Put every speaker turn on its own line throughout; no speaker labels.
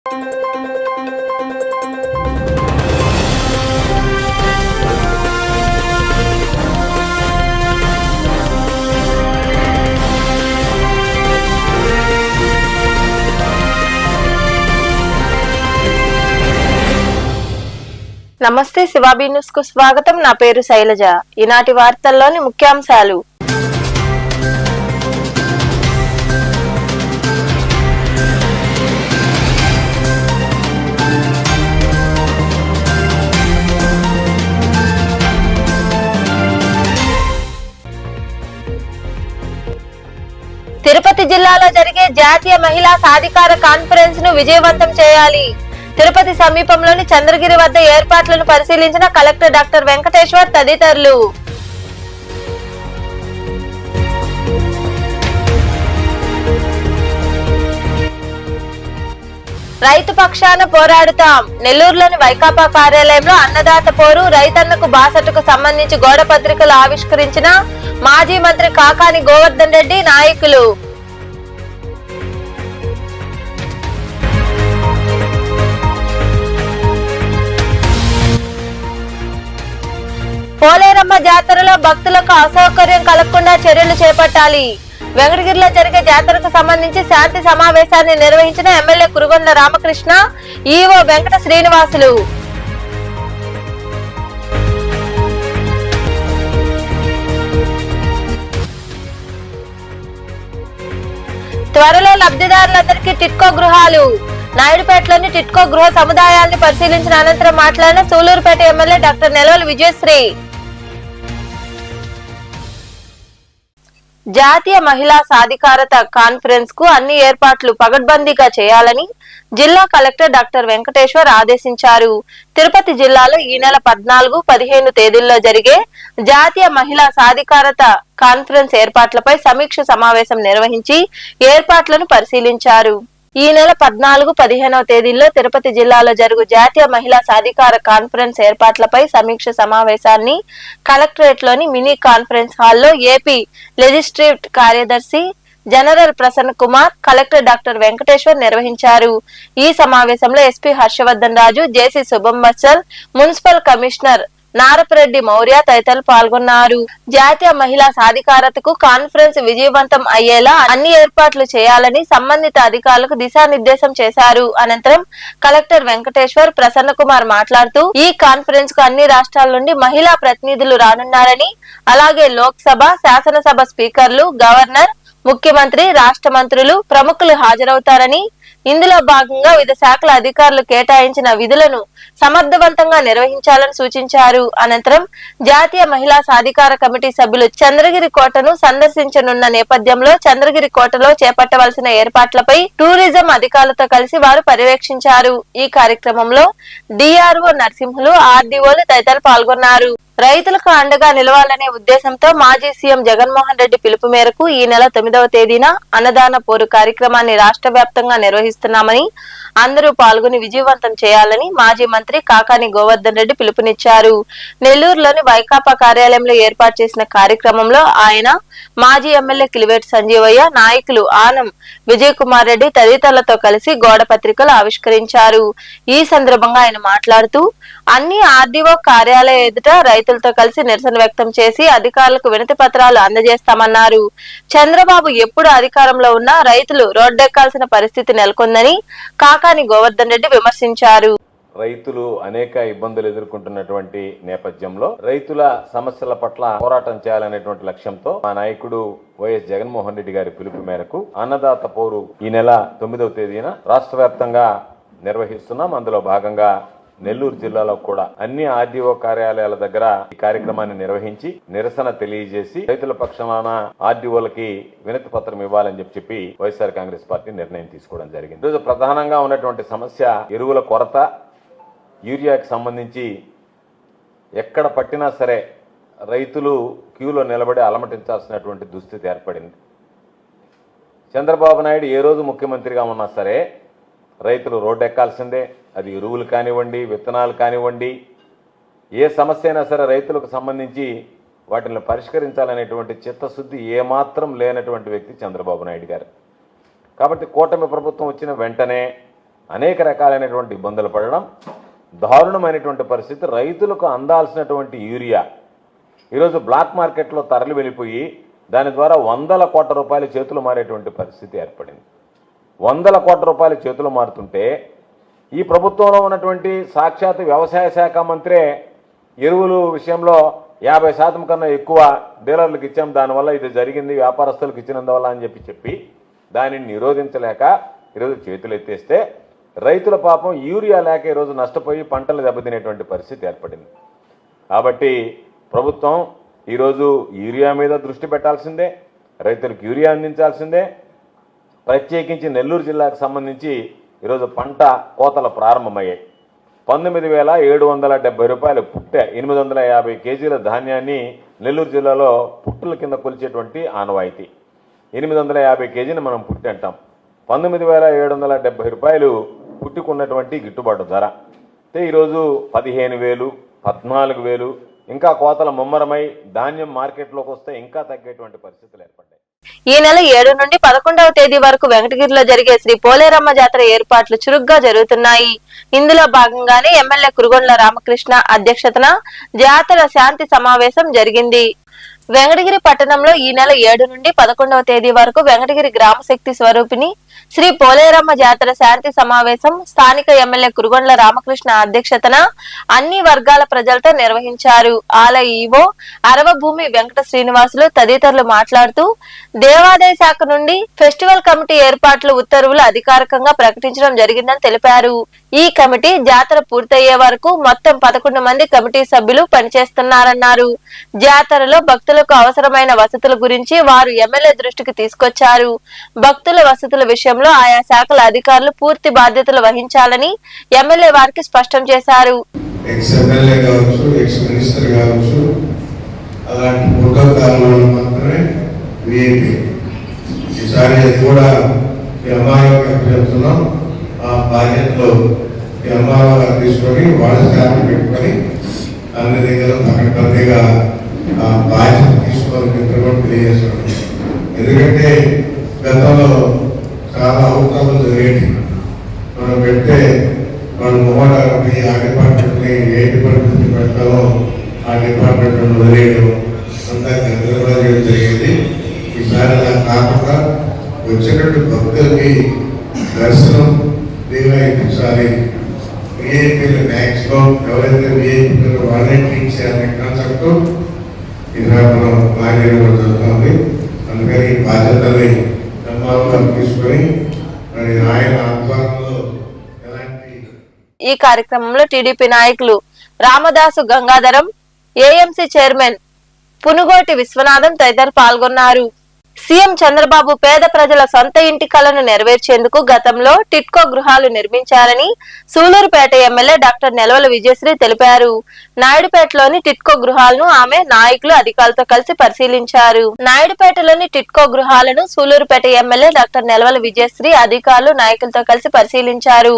నమస్తే శివాబీ న్యూస్ కు స్వాగతం. నా పేరు శైలజ. ఈనాటి వార్తల్లోని ముఖ్యాంశాలు. తిరుపతి జిల్లాలో జరిగే జాతీయ మహిళా సాధికార కాన్ఫరెన్స్ ను విజయవంతం చేయాలి. తిరుపతి సమీపంలోని చంద్రగిరి వద్ద ఏర్పాట్లను పరిశీలించిన కలెక్టర్ డాక్టర్ వెంకటేశ్వర్ తదితరులు. రైతు పక్షాన పోరాడుతాం. నెల్లూరులోని వైకాపా కార్యాలయంలో అన్నదాత పోరు రైతన్నకు బాసటకు సంబంధించి గోడ పత్రికలు ఆవిష్కరించిన మాజీ మంత్రి కాకాని గోవర్ధన్ రెడ్డి నాయకులు. పోలేరమ్మ జాతరలో భక్తులకు అసౌకర్యం కలగకుండా చర్యలు చేపట్టాలి. వెంకటగిరిలో జరిగే జాతరకు సంబంధించి శాంతి సమావేశాన్ని నిర్వహించిన ఎమ్మెల్యే కురుగొండ్ల రామకృష్ణ, ఈవో వెంకట శ్రీనివాసులు. త్వరలో లబ్ధిదారులందరికీ టిట్కో గృహాలు. నాయుడుపేటలోని టిట్కో గృహ సముదాయాన్ని పరిశీలించిన అనంతరం మాట్లాడిన సూలూరుపేట ఎమ్మెల్యే డాక్టర్ నెలవల విజయశ్రీ. జాతీయ మహిళా సాధికారత కాన్ఫరెన్స్ కు అన్ని ఏర్పాట్లు పగడ్బందీగా చేయాలని జిల్లా కలెక్టర్ డాక్టర్ వెంకటేశ్వర్ ఆదేశించారు. తిరుపతి జిల్లాలో ఈ నెల 14, 15 తేదీల్లో జరిగే జాతీయ మహిళా సాధికారత కాన్ఫరెన్స్ ఏర్పాట్లపై సమీక్ష సమావేశం నిర్వహించి ఏర్పాట్లను పరిశీలించారు. ఈ నెల 14, 15వ తేదీల్లో తిరుపతి జిల్లాలో జరుగు జాతీయ మహిళా సాధికార కాన్ఫరెన్స్ ఏర్పాట్లపై సమీక్ష సమావేశాన్ని కలెక్టరేట్ లోని మినీ కాన్ఫరెన్స్ హాల్లో ఏపీ లెజిస్లేటివ్ కార్యదర్శి general Prasanna Kumar, collector doctor Venkateshwar నిర్వహించారు. ఈ సమావేశంలో ఎస్పీ హర్షవర్ధన్ రాజు, జేసీ శుభం బచ్చల్, మున్సిపల్ కమిషనర్ నారపరెడ్డి మౌర్య తదితరులు పాల్గొన్నారు. జాతీయ మహిళా సాధికారతకు కాన్ఫరెన్స్ విజయవంతం అయ్యేలా అన్ని ఏర్పాట్లు చేయాలని సంబంధిత అధికారులకు దిశానిర్దేశం చేశారు. అనంతరం కలెక్టర్ వెంకటేశ్వర్ ప్రసన్న కుమార్ మాట్లాడుతూ, ఈ కాన్ఫరెన్స్ కు అన్ని రాష్ట్రాల నుండి మహిళా ప్రతినిధులు రానున్నారని, అలాగే లోక్సభ, శాసనసభ స్పీకర్లు, గవర్నర్, ముఖ్యమంత్రి, రాష్ట్ర మంత్రులు, ప్రముఖులు హాజరవుతారని, ఇందులో భాగంగా వివిధ శాఖల అధికారులు కేటాయించిన విధులను సమర్థవంతంగా నిర్వహించాలని సూచించారు. అనంతరం జాతీయ మహిళా సాధికార కమిటీ సభ్యులు చంద్రగిరి కోటను సందర్శించనున్న నేపథ్యంలో చంద్రగిరి కోటలో చేపట్టవలసిన ఏర్పాట్లపై టూరిజం అధికారులతో కలిసి వారు పర్యవేక్షించారు. ఈ కార్యక్రమంలో డిఆర్ఓ నరసింహులు, ఆర్డీఓలు తదితరులు పాల్గొన్నారు. రైతులకు అండగా నిలవాలనే ఉద్దేశంతో మాజీ సీఎం జగన్మోహన్ రెడ్డి పిలుపు మేరకు ఈ నెల 9వ తేదీన అన్నదాన పోరు కార్యక్రమాన్ని రాష్ట్ర వ్యాప్తంగా నిర్వహిస్తున్నామని, అందరూ పాల్గొని విజయవంతం చేయాలని మాజీ మంత్రి కాకాని గోవర్ధన్ రెడ్డి పిలుపునిచ్చారు. నెల్లూరులోని వైకాపా కార్యాలయంలో ఏర్పాటు చేసిన కార్యక్రమంలో ఆయన, మాజీ ఎమ్మెల్యే కిలివేటి సంజీవయ్య, నాయకులు ఆనం విజయ్ కుమార్ రెడ్డి తదితరులతో కలిసి గోడ పత్రికలు ఆవిష్కరించారు. ఈ సందర్భంగా ఆయన మాట్లాడుతూ, అన్ని ఆర్డీఓ కార్యాలయ ఎదుట రైతులతో కలిసి నిరసన వ్యక్తం చేసి అధికారులకు వినతి పత్రాలు అందజేస్తామన్నారు. చంద్రబాబు ఎప్పుడు అధికారంలో ఉన్నా రైతులు రోడ్డెక్కాల్సిన పరిస్థితి నెలకొందని కాకాని గోవర్ధన్ రెడ్డి విమర్శించారు.
రైతులు అనేక ఇబ్బందులు ఎదుర్కొంటున్నటువంటి నేపథ్యంలో రైతుల సమస్యల పట్ల పోరాటం చేయాలనేటువంటి లక్ష్యంతో మా నాయకుడు వైఎస్ జగన్మోహన్ రెడ్డి గారి పిలుపు మేరకు అన్నదాత పోరు ఈ నెల 9వ తేదీన రాష్ట్ర వ్యాప్తంగా నిర్వహిస్తున్నాం. అందులో భాగంగా నెల్లూరు జిల్లాలో కూడా అన్ని ఆర్డీఓ కార్యాలయాల దగ్గర ఈ కార్యక్రమాన్ని నిర్వహించి నిరసన తెలియజేసి రైతుల పక్షాన ఆర్డీఓలకి వినతి పత్రం ఇవ్వాలని చెప్పి వైఎస్ఆర్ కాంగ్రెస్ పార్టీ నిర్ణయం తీసుకోవడం జరిగింది. ఈరోజు ప్రధానంగా ఉన్నటువంటి సమస్య ఎరువుల కొరత, యూరియాకి సంబంధించి ఎక్కడ పట్టినా సరే రైతులు క్యూలో నిలబడి అలమటించాల్సినటువంటి దుస్థితి ఏర్పడింది. చంద్రబాబు నాయుడు ఏ రోజు ముఖ్యమంత్రిగా ఉన్నా సరే రైతులు రోడ్డు ఎక్కాల్సిందే. అది ఎరువులు కానివ్వండి, విత్తనాలు కానివ్వండి, ఏ సమస్య అయినా సరే రైతులకు సంబంధించి వాటిని పరిష్కరించాలనేటువంటి చిత్తశుద్ధి ఏమాత్రం లేనటువంటి వ్యక్తి చంద్రబాబు నాయుడు గారు. కాబట్టి కూటమి ప్రభుత్వం వచ్చిన వెంటనే అనేక రకాలైనటువంటి ఇబ్బందులు పడడం, దారుణమైనటువంటి పరిస్థితి. రైతులకు అందాల్సినటువంటి యూరియా ఈరోజు బ్లాక్ మార్కెట్లో తరలి వెళ్ళిపోయి దాని ద్వారా 100 కోట్ల రూపాయల చేతులు మారేటువంటి పరిస్థితి ఏర్పడింది. 100 కోట్ల రూపాయల చేతులు మారుతుంటే ఈ ప్రభుత్వంలో ఉన్నటువంటి సాక్షాత్ వ్యవసాయ శాఖ మంత్రే ఎరువులు విషయంలో 50% కన్నా ఎక్కువ డీలర్లకు ఇచ్చాం, దానివల్ల ఇది జరిగింది వ్యాపారస్తులకు ఇచ్చినందువల్ల అని చెప్పి దానిని నిరోధించలేక ఈరోజు చేతులు ఎత్తేస్తే రైతుల పాపం యూరియా లేక ఈరోజు నష్టపోయి పంటలు దెబ్బతినేటువంటి పరిస్థితి ఏర్పడింది. కాబట్టి ప్రభుత్వం ఈరోజు యూరియా మీద దృష్టి పెట్టాల్సిందే, రైతులకు యూరియా అందించాల్సిందే. ప్రత్యేకించి నెల్లూరు జిల్లాకు సంబంధించి ఈరోజు పంట కోతలు ప్రారంభమయ్యాయి. 19,770 రూపాయలు పుట్టె 850 కేజీల ధాన్యాన్ని నెల్లూరు జిల్లాలో పుట్టుల కింద కొలిచేటువంటి ఆనవాయితీ. 850 కేజీని మనం పుట్టి అంటాం. 19,770 రూపాయలు పుట్టుకున్నటువంటి గిట్టుబాటు ధర అంటే ఈరోజు 15,000, 14,000 ఇంకా కోతల ముమ్మరమై ధాన్యం మార్కెట్లోకి వస్తే ఇంకా తగ్గేటువంటి పరిస్థితులు ఏర్పడ్డాయి.
ఈ నెల 7 నుండి 11వ తేదీ వరకు వెంకటగిరిలో జరిగే శ్రీ పోలేరమ్మ జాతర ఏర్పాట్లు చురుగ్గా జరుగుతున్నాయి. ఇందులో భాగంగానే ఎమ్మెల్యే కురుగొండ్ల రామకృష్ణ అధ్యక్షతన జాతర శాంతి సమావేశం జరిగింది. వెంకటగిరి పట్టణంలో ఈ నెల 7 నుండి 11వ తేదీ వరకు వెంకటగిరి గ్రామ శక్తి స్వరూపిణి శ్రీ పోలేరమ్మ జాతర శాంతి సమావేశం స్థానిక ఎమ్మెల్యే కురుగొండ్ల రామకృష్ణ అధ్యక్షతన అన్ని వర్గాల ప్రజలతో నిర్వహించారు. ఆలయ ఈవో అరవభూమి వెంకట శ్రీనివాసులు తదితరులు మాట్లాడుతూ దేవాదాయ శాఖ నుండి ఫెస్టివల్ కమిటీ ఏర్పాట్లు ఉత్తర్వులు అధికారికంగా ప్రకటించడం జరిగిందని తెలిపారు. ఈ కమిటీ జాతర పూర్తయ్యే వరకు మొత్తం 11 మంది కమిటీ సభ్యులు పనిచేస్తున్నారన్నారు. జాతరలో భక్తులకు అవసరమైన వసతుల గురించి వారు ఎమ్మెల్యే దృష్టికి తీసుకొచ్చారు. భక్తుల వసతుల విషయంలో ఆయా శాఖల అధికారులు పూర్తి బాధ్యతలు వహించాలని ఎమ్మెల్యే వారికి స్పష్టం చేశారు.
తీసుకొని వాళ్ళ స్టాఫ్ పెట్టుకొని అన్ని దగ్గర పకడ్బందీగా బాధ్యత తీసుకోవాలని తెలియజేస్తున్నాం. ఎందుకంటే గతంలో చాలా అవకాశాలు జరిగేవి. మనం పెడితే మనం మూడాలి ఆ డిపార్ట్మెంట్ని ఏ డిపార్ట్మెంట్ పెడతామో ఆ డిపార్ట్మెంట్ వదిలేయడం అంతా గందరగోళం చేయడం జరిగింది. ఈసారి అలా కాకుండా వచ్చినట్టు భక్తులకి దర్శనం ఫ్రీగా ఇప్పించాలి. విఐపీలు మ్యాక్సిమం ఎవరైతే విఐపీలు వాళ్ళే ట్రీట్ చేయాలనే కాన్సెప్ట్ ఈసారి మనం ప్లాన్ చేయడం జరుగుతుంది. అందుకని ఈ బాధ్యతని తీసుకొని మరి ఆయన ఆధ్వర్యంలో ఎలాంటి
ఈ కార్యక్రమంలో టీడీపీ నాయకులు రామదాసు గంగాధరం, ఏఎంసీ చైర్మన్ పునుగోటి విశ్వనాథం తదితరులు పాల్గొన్నారు. సీఎం చంద్రబాబు పేద ప్రజల సొంత ఇంటి కలను నెరవేర్చేందుకు గతంలో టిట్కో గృహాలు నిర్మించారని సూలూరుపేట ఎమ్మెల్యే డాక్టర్ నెలవల విజయశ్రీ తెలిపారు. నాయుడుపేటలోని టిట్కో గృహాలను ఆమె నాయకులు అధికారులతో కలిసి పరిశీలించారు. నాయుడుపేటలోని టిట్కో గృహాలను సూలూరుపేట ఎమ్మెల్యే డాక్టర్ నెలవల విజయశ్రీ అధికారులు నాయకులతో కలిసి పరిశీలించారు.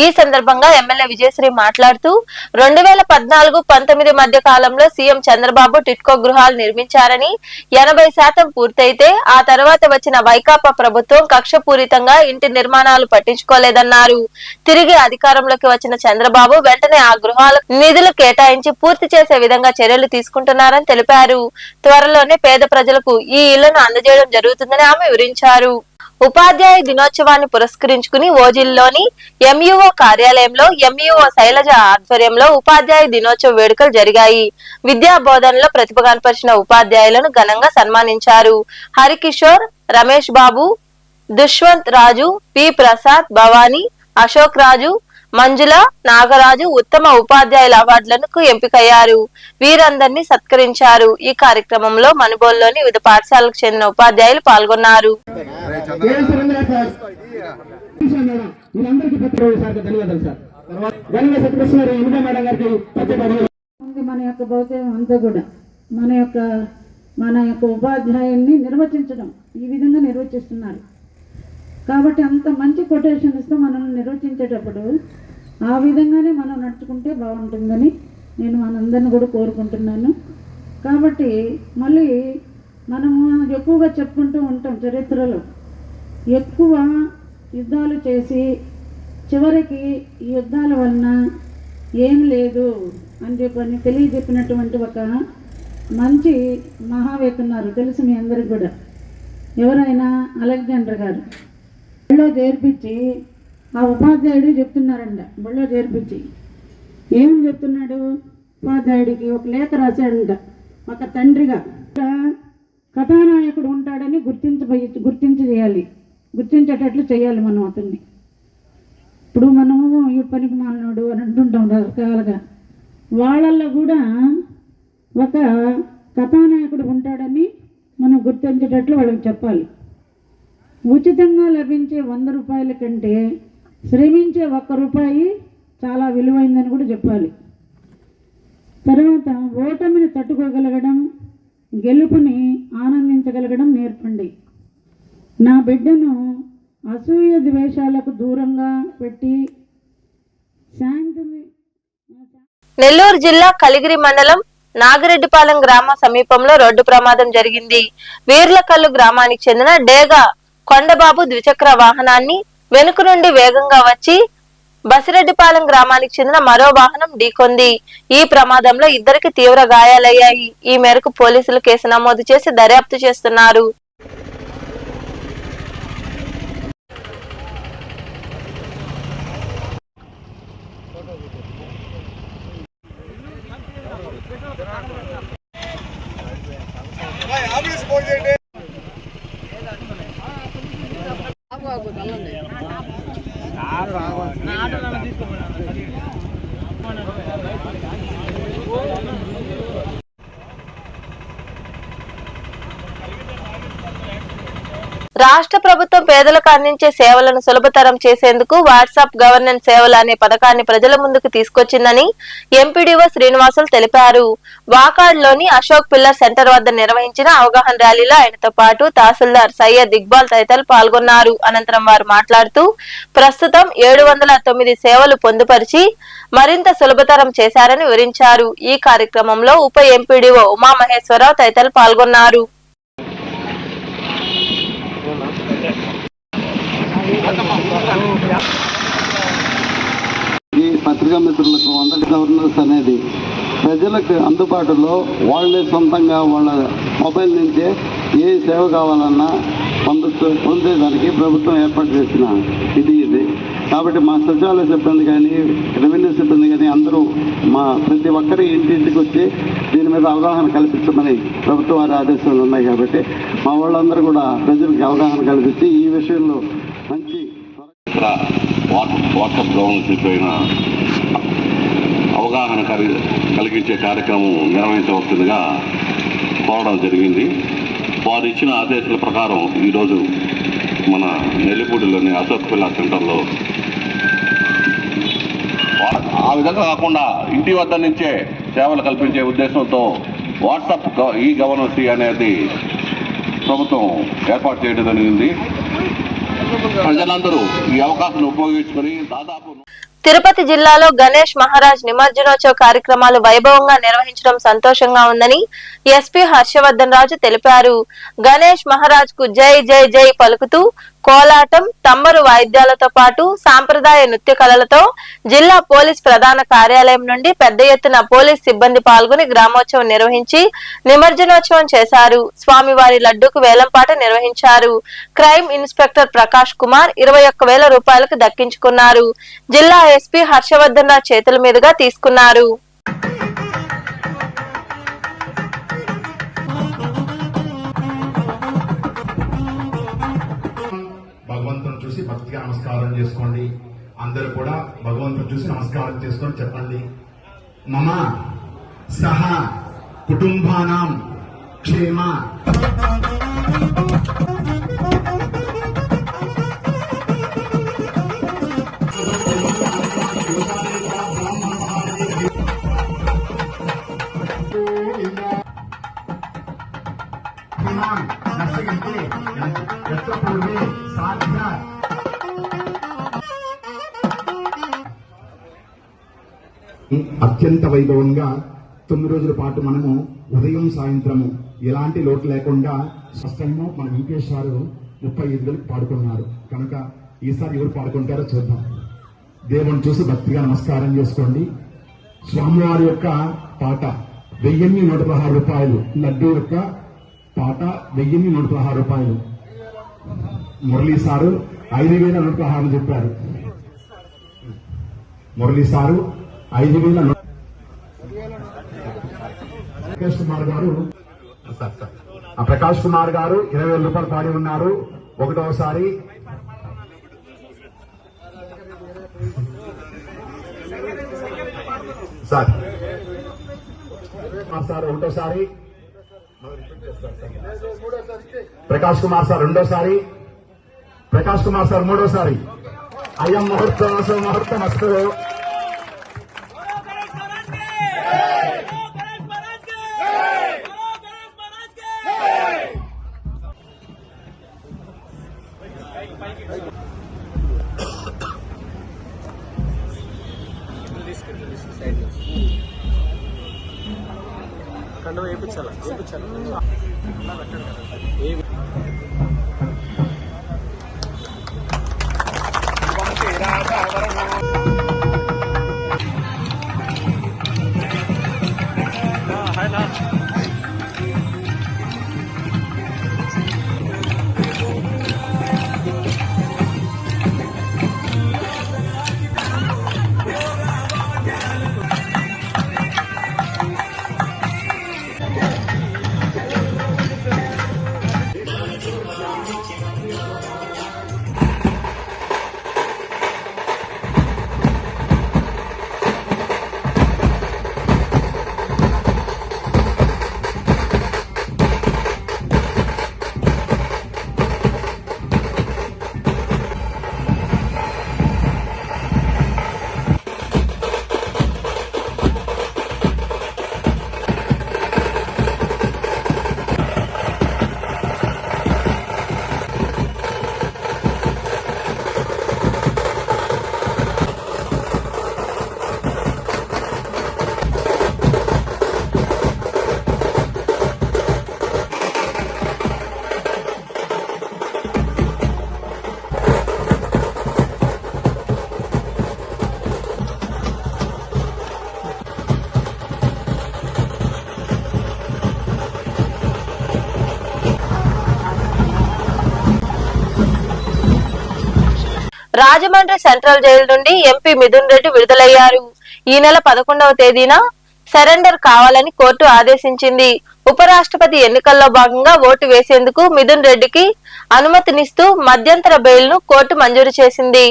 ఈ సందర్భంగా ఎమ్మెల్యే విజయశ్రీ మాట్లాడుతూ 2014-19 మధ్య కాలంలో సీఎం చంద్రబాబు టిట్కో గృహాలు నిర్మించారని 80% పూర్తయితే ఆ తర్వాత వచ్చిన వైకాపా ప్రభుత్వం కక్షపూరితంగా ఇంటి నిర్మాణాలు పట్టించుకోలేదన్నారు. తిరిగి అధికారంలోకి వచ్చిన చంద్రబాబు వెంటనే ఆ గృహాలకు నిధులు కేటాయించి పూర్తి చేసే విధంగా చర్యలు తీసుకుంటున్నారని తెలిపారు. త్వరలోనే పేద ప్రజలకు ఈ ఇళ్లను అందజేయడం జరుగుతుందని ఆమె వివరించారు. ఉపాధ్యాయ దినోత్సవాన్ని పురస్కరించుకుని ఓజిల్లోని ఎంఈఓ కార్యాలయంలో ఎంఈఓ శైలజ ఆధ్వర్యంలో ఉపాధ్యాయ దినోత్సవ వేడుకలు జరిగాయి. విద్యా బోధనలో ప్రతిభ కనపరిచిన ఉపాధ్యాయులను ఘనంగా సన్మానించారు. హరికిషోర్, రమేష్ బాబు, దుష్వంత్ రాజు, పి ప్రసాద్, భవానీ, అశోక్ రాజు, మంజుల, నాగరాజు ఉత్తమ ఉపాధ్యాయుల అవార్డులకు ఎంపికయ్యారు. వీరందరినీ సత్కరించారు. ఈ కార్యక్రమంలో మనుబోలులోని వివిధ పాఠశాలకు చెందిన ఉపాధ్యాయులు పాల్గొన్నారు.
మన యొక్క భౌతికం అంతా కూడా మన యొక్క ఉపాధ్యాయుల్ని నిర్వచించడం ఈ విధంగా నిర్వచిస్తున్నారు. కాబట్టి అంత మంచి కొటేషన్ ఇస్తే మనం నిర్వచించేటప్పుడు ఆ విధంగానే మనం నడుచుకుంటే బాగుంటుందని నేను మనందరిని కూడా కోరుకుంటున్నాను. కాబట్టి మళ్ళీ మనము ఎక్కువగా చెప్పుకుంటూ ఉంటాం, చరిత్రలో ఎక్కువ యుద్ధాలు చేసి చివరికి ఈ యుద్ధాల వలన ఏం లేదు అని చెప్పని తెలియజెప్పినటువంటి ఒక మంచి మహావేత్త ఉన్నారు, తెలుసు మీ అందరికి కూడా. ఎవరైనా అలెగ్జాండర్ గారు బడిలో చేర్పించి ఆ ఉపాధ్యాయుడు చెప్తున్నారంట. బడిలో చేర్పించి ఏం చెప్తున్నాడు, ఉపాధ్యాయుడికి ఒక లేఖ రాశాడంట ఒక తండ్రిగా. కథానాయకుడు ఉంటాడని గుర్తించేటట్లు చేయాలి మనం అతన్ని. ఇప్పుడు మనము ఈ పనికి మాలినోడు అని అంటుంటాం రకరకాలుగా. వాళ్ళల్లో కూడా ఒక కథానాయకుడు ఉంటాడని మనం గుర్తించేటట్లు వాళ్ళకి చెప్పాలి. ఉచితంగా లభించే 100 రూపాయల కంటే శ్రమించే 1 రూపాయి చాలా విలువైందని కూడా చెప్పాలి. తర్వాత ఓటమిని తట్టుకోగలగడం, గెలుపుని ఆనందించగలగడం నేర్పండి. నా బిడ్డను అసూయ ద్వేషాలకు దూరంగా పెట్టి శాంతిని.
నెల్లూరు జిల్లా కలిగిరి మండలం నాగిరెడ్డిపాలెం గ్రామ సమీపంలో రోడ్డు ప్రమాదం జరిగింది. వీర్లకల్లు గ్రామానికి చెందిన డేగా కొండబాబు ద్విచక్ర వాహనాన్ని వెనుక నుండి వేగంగా వచ్చి బసిరెడ్డిపాలెం గ్రామానికి చెందిన మరో వాహనం ఢీకొంది. ఈ ప్రమాదంలో ఇద్దరికి తీవ్ర గాయాలయ్యాయి. ఈ మేరకు పోలీసులు కేసు నమోదు చేసి దర్యాప్తు చేస్తున్నారు. రాష్ట్ర ప్రభుత్వం పేదలకు అందించే సేవలను సులభతరం చేసేందుకు వాట్సాప్ గవర్నెన్స్ సేవలు అనే పథకాన్ని ప్రజల ముందుకు తీసుకొచ్చిందని ఎంపీడీఓ శ్రీనివాసులు తెలిపారు. వాకాడ్లోని అశోక్ పిల్లర్ సెంటర్ వద్ద నిర్వహించిన అవగాహన ర్యాలీలో ఆయనతో పాటు తహసీల్దార్ సయ్యద్ ఇక్బాల్ తదితరులు పాల్గొన్నారు. అనంతరం వారు మాట్లాడుతూ ప్రస్తుతం 709 సేవలు పొందుపరిచి మరింత సులభతరం చేశారని వివరించారు. ఈ కార్యక్రమంలో ఉప ఎంపీడీఓ ఉమామహేశ్వరరావు తదితరులు పాల్గొన్నారు.
ఈ పత్రికా మిత్రులకు అందరి గవర్నెన్స్ అనేది ప్రజలకు అందుబాటులో వాళ్ళే సొంతంగా వాళ్ళ మొబైల్ నుంచే ఏ సేవ కావాలన్నా పొందేదానికి ప్రభుత్వం ఏర్పాటు చేసిన ఇది కాబట్టి మా సచివాలయ సిబ్బంది కానీ రెవెన్యూ సిబ్బంది కానీ అందరూ ప్రతి ఒక్కరి ఇంటింటికి వచ్చి దీని మీద అవగాహన కల్పించమని ప్రభుత్వ వారి ఆదేశాలు ఉన్నాయి. కాబట్టి మా వాళ్ళందరూ కూడా ప్రజలకు అవగాహన కల్పించి ఈ విషయంలో మంచి
వాట్సాప్ గవర్నెన్స్ పైన అవగాహన కలిగించే కార్యక్రమం నిర్వహించవలసిందిగా కోరడం జరిగింది. వారు ఇచ్చిన ఆదేశాల ప్రకారం ఈరోజు మన నెల్లిపూడిలోని అశోక్ పిల్లర్ సెంటర్లో ఆ విధంగా కాకుండా ఇంటి వద్ద నుంచే సేవలు కల్పించే ఉద్దేశంతో వాట్సాప్ ఈ గవర్నెన్స్ అనేది ప్రభుత్వం ఏర్పాటు చేయడం జరిగింది. ప్రజలందరూ ఈ అవకాశాన్ని ఉపయోగించుకొని దాదాపు
తిరుపతి జిల్లాలో గణేష్ మహారాజ్ నిమజ్జనోత్సవ కార్యక్రమాలు వైభవంగా నిర్వహించడం సంతోషంగా ఉందని ఎస్పీ హర్షవర్ధన్ రాజు తెలిపారు. గణేష్ మహారాజ్ కు జై జై జై పలుకుతూ కోలాటం, తంబరు వాయిద్యాలతో పాటు సాంప్రదాయ నృత్య కళలతో జిల్లా పోలీస్ ప్రధాన కార్యాలయం నుండి పెద్ద ఎత్తున పోలీస్ సిబ్బంది పాల్గొని గ్రామోత్సవం నిర్వహించి నిమజ్జనోత్సవం చేశారు. స్వామివారి లడ్డూకు వేలంపాట నిర్వహించారు. క్రైమ్ ఇన్స్పెక్టర్ ప్రకాష్ కుమార్ 21,000 రూపాయలకు దక్కించుకున్నారు. జిల్లా ఎస్పీ హర్షవర్ధన్ రావు చేతుల మీదుగా తీసుకున్నారు.
భగవంతుని చూసి భక్తిగా నమస్కారం చేసుకోండి. అందరూ కూడా భగవంతుని చూసి నమస్కారం చేసుకొని చెప్పండి. మమ సహ కుటుంబానాం క్షేమ అత్యంత వైభవంగా 9 రోజుల పాటు మనము ఉదయం సాయంత్రము ఎలాంటి లోటు లేకుండా స్పష్టంగా మన వెంకటేష్ గారు 35,000 పాడుకున్నారు కనుక ఈసారి ఎవరు పాడుకుంటారో చూద్దాం. దేవుని చూసి భక్తిగా నమస్కారం చేసుకోండి. స్వామివారి యొక్క పాట 1116 రూపాయలు. లడ్డు యొక్క పాట 1116 రూపాయలు. మురళీ సారు 5116 చెప్పారు. మురళీ సారు 5000. ప్రకాష్ కుమార్ గారు 20,000 రూపాయలు పాడి ఉన్నారు. ఒకటోసారి సార్ ఒకటోసారి, ప్రకాష్ కుమార్ సార్ రెండోసారి, ప్రకాష్ కుమార్ సార్ మూడోసారి. అయం ముహూర్తం అస్తు.
రాజమండ్రి సెంట్రల్ జైలు నుండి ఎంపీ మిథున్ రెడ్డి విడుదలయ్యారు. ఈ నెల 11వ తేదీన సరెండర్ కావాలని కోర్టు ఆదేశించింది. ఉపరాష్ట్రపతి ఎన్నికల్లో భాగంగా ఓటు వేసేందుకు మిథున్ రెడ్డికి అనుమతినిస్తూ మధ్యంతర బెయిల్ ను కోర్టు మంజూరు చేసింది.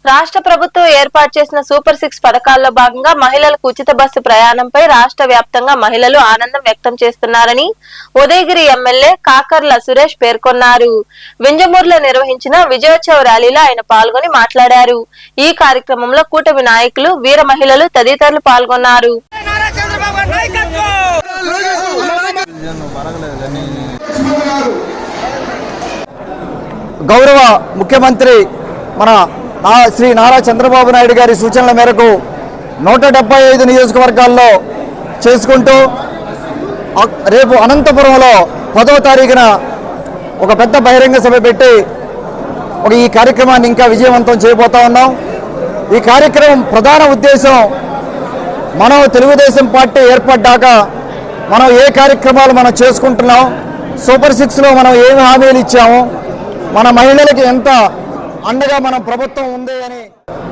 రాష్ట్ర ప్రభుత్వం ఏర్పాటు చేసిన సూపర్ 6 పథకాల్లో భాగంగా మహిళలకు ఉచిత బస్సు ప్రయాణంపై రాష్ట్ర వ్యాప్తంగా మహిళలు ఆనందం వ్యక్తం చేస్తున్నారని ఉదయగిరి ఎమ్మెల్యే కాకర్ల సురేష్ పేర్కొన్నారు. వింజమూరులో నిర్వహించిన విజయోత్సవ ర్యాలీలో ఆయన పాల్గొని మాట్లాడారు. ఈ కార్యక్రమంలో కూటమి నాయకులు, వీర మహిళలు తదితరులు పాల్గొన్నారు.
గౌరవ ముఖ్యమంత్రి మన శ్రీ నారా చంద్రబాబు నాయుడు గారి సూచనల మేరకు 175 నియోజకవర్గాల్లో చేసుకుంటూ రేపు అనంతపురంలో 10వ తారీఖున ఒక పెద్ద బహిరంగ సభ పెట్టి ఈ కార్యక్రమాన్ని ఇంకా విజయవంతం చేయబోతా ఉన్నాం. ఈ కార్యక్రమం ప్రధాన ఉద్దేశం మనం తెలుగుదేశం పార్టీ ఏర్పడ్డాక మనం ఏ కార్యక్రమాలు మనం చేసుకుంటున్నాం, సూపర్ 6లో మనం ఏమి హామీలు ఇచ్చాము, మన మహిళలకి ఎంత అండగా మన ప్రభుత్వం ఉంది అని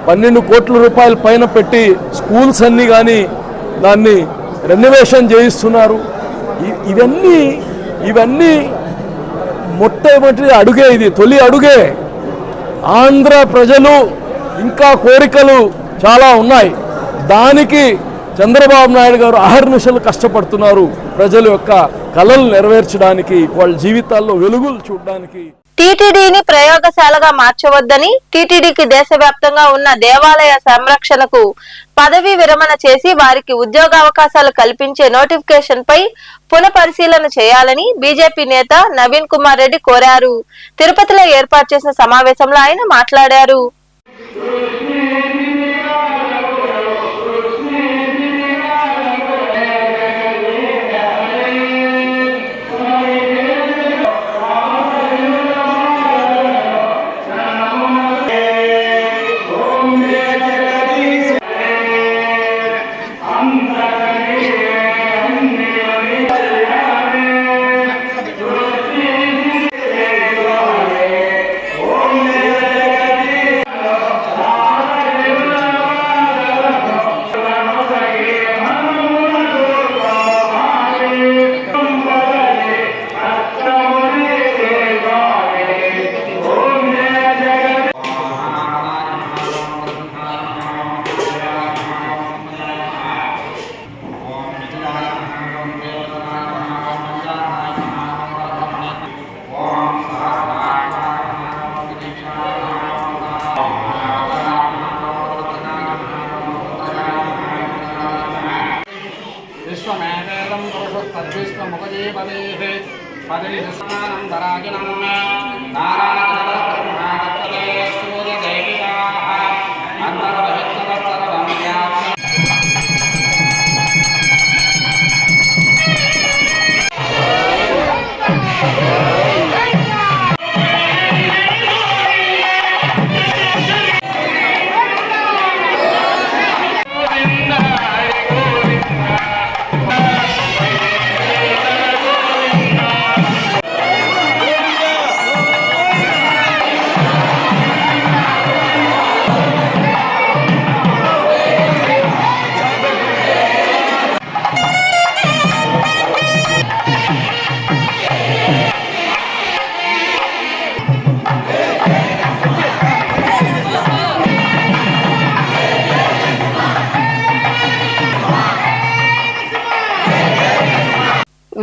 12 కోట్ల రూపాయల పైన పెట్టి స్కూల్స్ అన్ని కానీ దాన్ని రెనోవేషన్ చేయిస్తున్నారు. ఇవన్నీ మొట్టమొదటి అడుగే, ఇది తొలి అడుగే. ఆంధ్ర ప్రజలు ఇంకా కోరికలు చాలా ఉన్నాయి. దానికి చంద్రబాబు నాయుడు గారు అహర్నిశలు కష్టపడుతున్నారు. ప్రజల యొక్క కలలు నెరవేర్చడానికి, వాళ్ళ జీవితాల్లో వెలుగులు చూడడానికి.
టీటీడీని ప్రయోగశాలగా మార్చవద్దని, టీటీడీకి దేశవ్యాప్తంగా ఉన్న దేవాలయ సంరక్షణకు పదవీ విరమణ చేసి వారికి ఉద్యోగావకాశాలు కల్పించే నోటిఫికేషన్ పై పునఃపరిశీలన చేయాలని బీజేపీ నేత నవీన్ కుమార్ రెడ్డి కోరారు. తిరుపతిలో ఏర్పాటు చేసిన సమావేశంలో ఆయన మాట్లాడారు.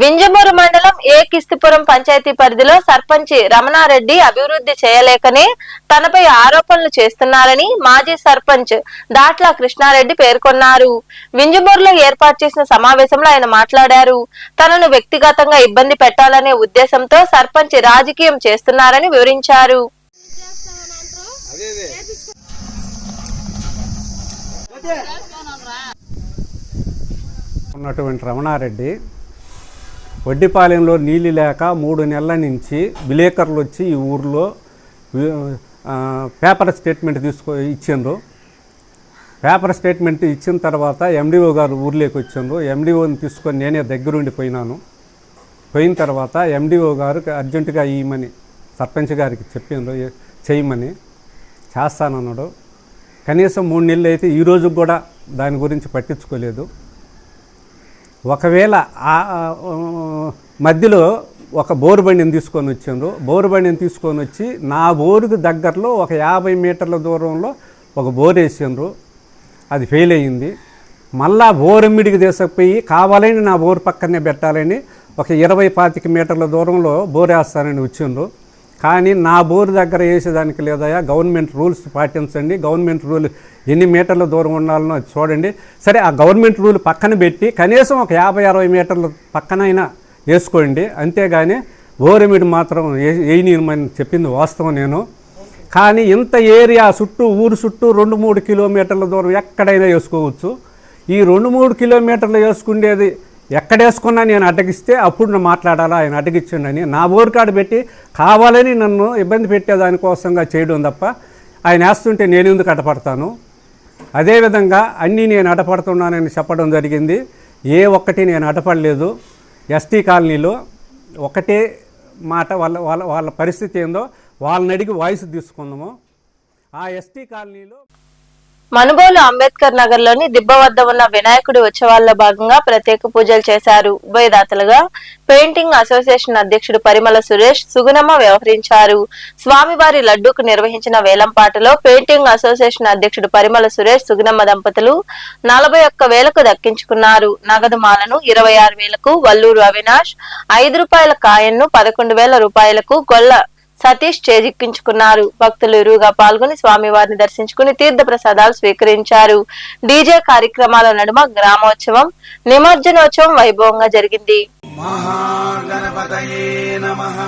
వింజమూరు మండలం ఏ కిస్తిపురం పంచాయతీ పరిధిలో సర్పంచ్ రమణారెడ్డి అభివృద్ధి చేయలేకనే తనపై ఆరోపణలు చేస్తున్నారని మాజీ సర్పంచ్ దాట్ల కృష్ణారెడ్డి పేర్కొన్నారు. వింజమూరులో ఏర్పాటు చేసిన సమావేశంలో ఆయన మాట్లాడారు. తనను వ్యక్తిగతంగా ఇబ్బంది పెట్టాలనే ఉద్దేశంతో సర్పంచ్ రాజకీయం చేస్తున్నారని వివరించారు.
ఉన్నటువంటి రమణారెడ్డి వడ్డిపాలెంలో నీళ్ళు లేక 3 నెలల నుంచి విలేకరులు వచ్చి ఈ ఊర్లో పేపర్ స్టేట్మెంట్ ఇచ్చిండ్రు. పేపర్ స్టేట్మెంట్ ఇచ్చిన తర్వాత ఎండిఓ గారు ఊర్లోకి వచ్చిండ్రు. ఎండిఓని తీసుకొని నేనే దగ్గరుండి పోయినాను. పోయిన తర్వాత ఎండిఓ గారు అర్జెంటుగా ఇవ్వమని సర్పంచ్ గారికి చెప్పిండ్రు, చేయమని. చేస్తానన్నాడు. కనీసం 3 నెలలు అయితే ఈరోజు కూడా దాని గురించి పట్టించుకోలేదు. ఒకవేళ మధ్యలో ఒక బోరు బండిని తీసుకొని వచ్చిండ్రు. బోరు బండిని తీసుకొని వచ్చి నా బోరుకు దగ్గరలో ఒక 50 మీటర్ల దూరంలో ఒక బోరు వేసిండ్రు. అది ఫెయిల్ అయ్యింది. మళ్ళా బోరెమ్మిడికి తీసుకుపోయి కావాలని నా బోరు పక్కనే పెట్టాలని ఒక 20-25 మీటర్ల దూరంలో బోరు వేస్తానని వచ్చిండ్రు. కానీ నా బోరు దగ్గర వేసేదానికి లేదయా, గవర్నమెంట్ రూల్స్ పాటించండి, గవర్నమెంట్ రూల్ ఎన్ని మీటర్ల దూరం ఉండాలనో చూడండి. సరే, ఆ గవర్నమెంట్ రూల్ పక్కన పెట్టి కనీసం ఒక 50-60 మీటర్ల పక్కనైనా వేసుకోండి, అంతేగాని బోరెమిడి మాత్రం వేయనీయమని చెప్పింది వాస్తవం నేను. కానీ ఇంత ఏరియా చుట్టూ, ఊరు చుట్టూ 2-3 కిలోమీటర్ల దూరం ఎక్కడైనా వేసుకోవచ్చు. ఈ 2-3 కిలోమీటర్లు వేసుకునేది ఎక్కడేసుకున్నా నేను అడ్డగిస్తే అప్పుడు మాట్లాడాలా, ఆయన అడ్డగిచ్చిండని నా బోరు కార్డు పెట్టి కావాలని నన్ను ఇబ్బంది పెట్టేదానికోసంగా చేయడం తప్ప ఆయన వేస్తుంటే నేను ఎందుకు అడ్డపడతాను. అదేవిధంగా అన్నీ నేను అడ్డపడుతున్నానని చెప్పడం జరిగింది. ఏ ఒక్కటి నేను అడ్డపడలేదు. ఎస్టీ కాలనీలో ఒకటే మాట, వాళ్ళ పరిస్థితి ఏందో వాళ్ళని అడిగి వాయిస్ తీసుకుందాము. ఆ ఎస్టీ కాలనీలో
మనుబోలు అంబేద్కర్ నగర్ లోని దిబ్బ వద్ద ఉన్న వినాయకుడి ఉత్సవాల్లో భాగంగా ప్రత్యేక పూజలు చేశారు. ఉభయదాతలుగా పెయింటింగ్ అసోసియేషన్ అధ్యక్షుడు పరిమళ సురేష్, సుగుణమ్మ వ్యవహరించారు. స్వామివారి లడ్డూకు నిర్వహించిన వేలంపాటలో పెయింటింగ్ అసోసియేషన్ అధ్యక్షుడు పరిమళ సురేష్, సుగుణమ్మ దంపతులు 41,000కు దక్కించుకున్నారు. నగదు మాలను 26,000కు, వల్లూరు అవినాష్ 5 రూపాయల కాయన్ను 11,000 రూపాయలకు గొల్ల సతీష్ చేజిక్కించుకున్నారు. భక్తులు ఇరువుగా పాల్గొని స్వామివారిని దర్శించుకుని తీర్థ ప్రసాదాలు స్వీకరించారు. డీజే కార్యక్రమాల నడుమ గ్రామోత్సవం, నిమజ్జనోత్సవం వైభవంగా జరిగింది.
మహాగణపతయే నమః.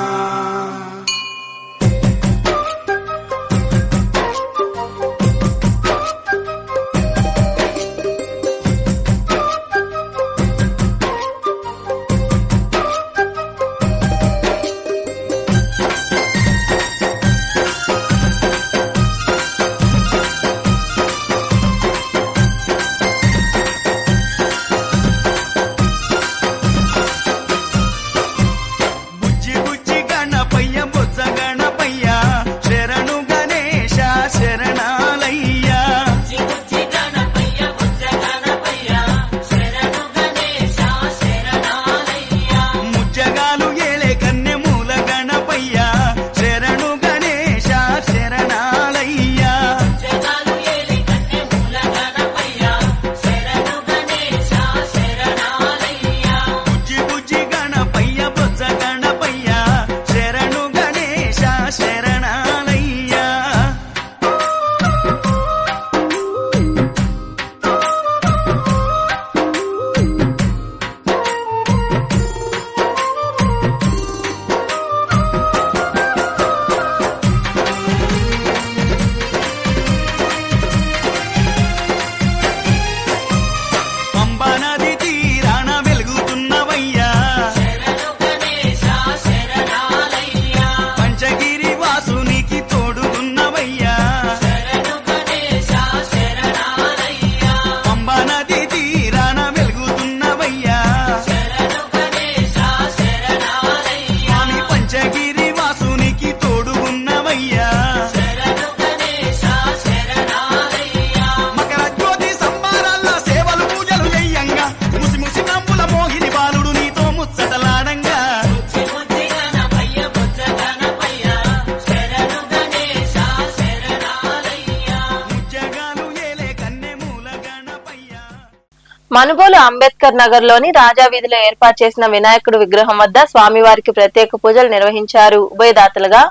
మనుబోలు అంబేద్కర్ నగర్ లోని రాజా వీధిలో ఏర్పాటు చేసిన వినాయకుడు విగ్రహం వద్ద స్వామివారికి ప్రత్యేక పూజలు నిర్వహించారు. ఉభయదాతలుగా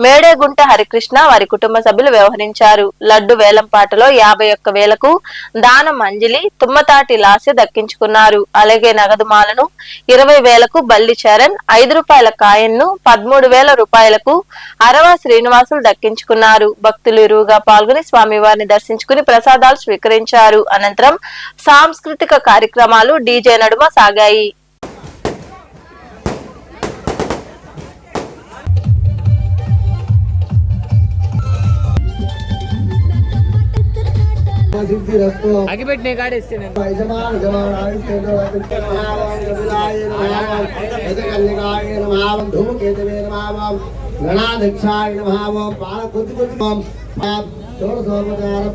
మేడేగుంట హరికృష్ణ, వారి కుటుంబ సభ్యులు వ్యవహరించారు. లడ్డు వేలంపాటలో 51,000కు దానం అంజలి, తుమ్మతాటి లాస్య దక్కించుకున్నారు. అలాగే నగదు మాలను 20,000కు బల్లి చరణ్, 5 రూపాయల కాయన్ను 13,000 రూపాయలకు అరవా శ్రీనివాసులు దక్కించుకున్నారు. భక్తులు ఇరువుగా పాల్గొని స్వామివారిని దర్శించుకుని ప్రసాదాలు స్వీకరించారు. అనంతరం సాంస్కృతిక కార్యక్రమాలు డీజే నడుమ సాగాయి.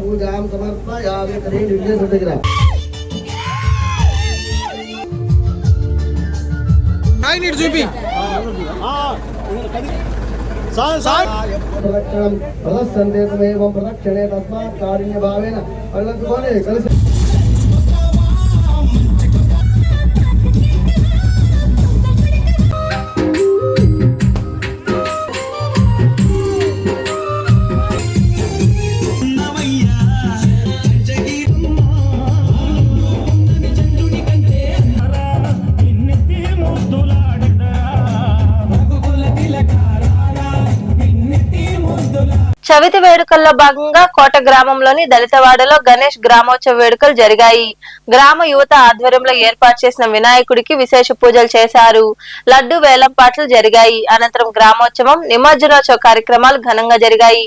పూజాం సమర్పయామి.
చూపి
ప్రదర్శంతే తమేవం ప్రదక్షిణే తస్మాత్ కారుణ్య భావేన భగవద్గోనే కలిసి
చవితి వేడుకల్లో భాగంగా కోట గ్రామంలోని దళితవాడలో గణేష్ గ్రామోత్సవ వేడుకలు జరిగాయి. గ్రామ యువత ఆధ్వర్యంలో ఏర్పాటు చేసిన వినాయకుడికి విశేష పూజలు చేశారు. లడ్డు వేలంపాట్లు జరిగాయి. అనంతరం గ్రామోత్సవం, నిమజ్జనోత్సవ కార్యక్రమాలు ఘనంగా జరిగాయి.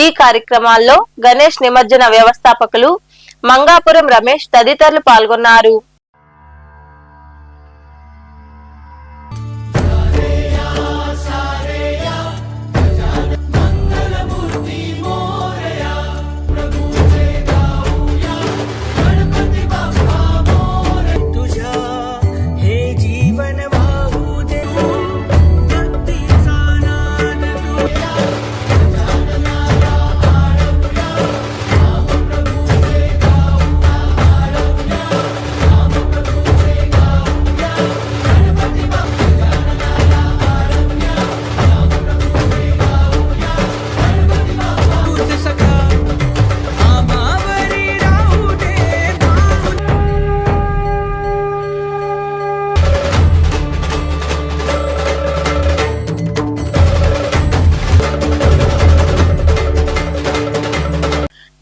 ఈ కార్యక్రమాల్లో గణేష్ నిమజ్జన వ్యవస్థాపకులు మంగాపురం రమేష్ తదితరులు పాల్గొన్నారు.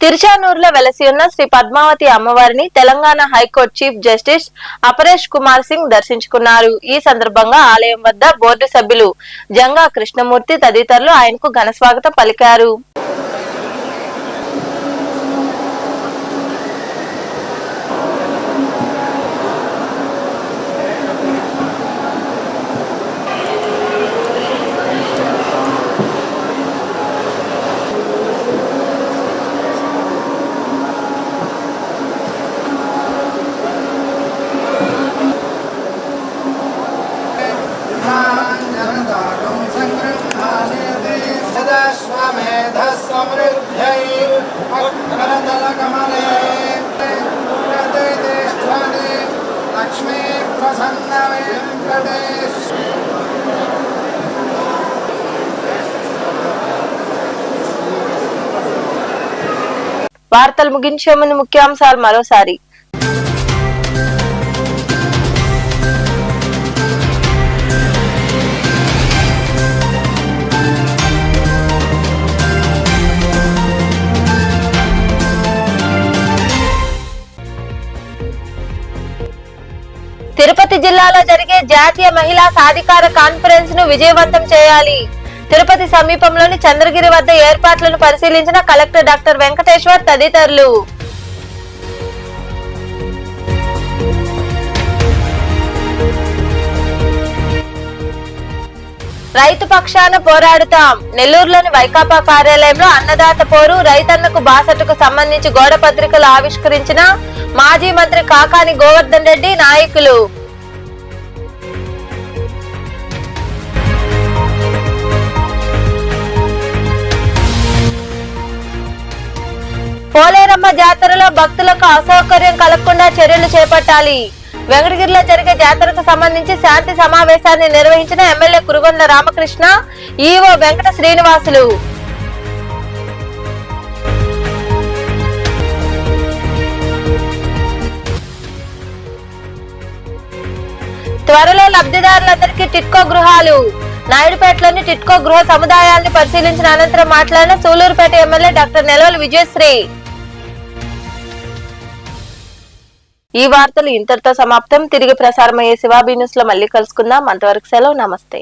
తిరుచానూరులో వెలసి ఉన్న శ్రీ పద్మావతి అమ్మవారిని Telangana high court chief justice Aparesh Kumar Singh దర్శించుకున్నారు. ఈ సందర్భంగా ఆలయం వద్ద బోర్డు సభ్యులు జంగా కృష్ణమూర్తి తదితరులు ఆయనకు ఘన స్వాగతం పలికారు. వార్తలు ముగించే ముందు ముఖ్యాంశాలు మరోసారి. తిరుపతి జిల్లాలో జరిగే జాతీయ మహిళా సాధికార కాన్ఫరెన్స్ ను విజయవంతం చేయాలి. తిరుపతి సమీపంలోని చంద్రగిరి వద్ద ఏర్పాట్లను పరిశీలించిన కలెక్టర్ డాక్టర్ వెంకటేశ్వర్ తదితరులు. రైతు పక్షాన పోరాడుతాం. నెల్లూరులోని వైకాపా కార్యాలయంలో అన్నదాత పోరు రైతన్నకు బాసటకు సంబంధించి గోడ పత్రికలు ఆవిష్కరించిన మాజీ మంత్రి కాకాని గోవర్ధన్ రెడ్డి నాయకులు. పోలేరమ్మ జాతరలో భక్తులకు అసౌకర్యం కలగకుండా చర్యలు చేపట్టాలి. వెంకటగిరిలో జరిగే జాతరకు సంబంధించి శాంతి సమావేశాన్ని నిర్వహించిన ఎమ్మెల్యే కురుగొండ్ల రామకృష్ణ, ఈవో వెంకట శ్రీనివాసులు. త్వరలో లబ్ధిదారులందరికీ టిట్కో గృహాలు. నాయుడుపేటలోని టిట్కో గృహ సముదాయాన్ని పరిశీలించిన అనంతరం మాట్లాడిన సూలూరుపేట ఎమ్మెల్యే డాక్టర్ నెలవల విజయశ్రీ. ఈ వార్తలు ఇంతటితో సమాప్తం. తిరిగి ప్రసారమయ్యే శివాబీ న్యూస్ లో మళ్ళీ కలుసుకుందాం. అంతవరకు సెలవు. నమస్తే.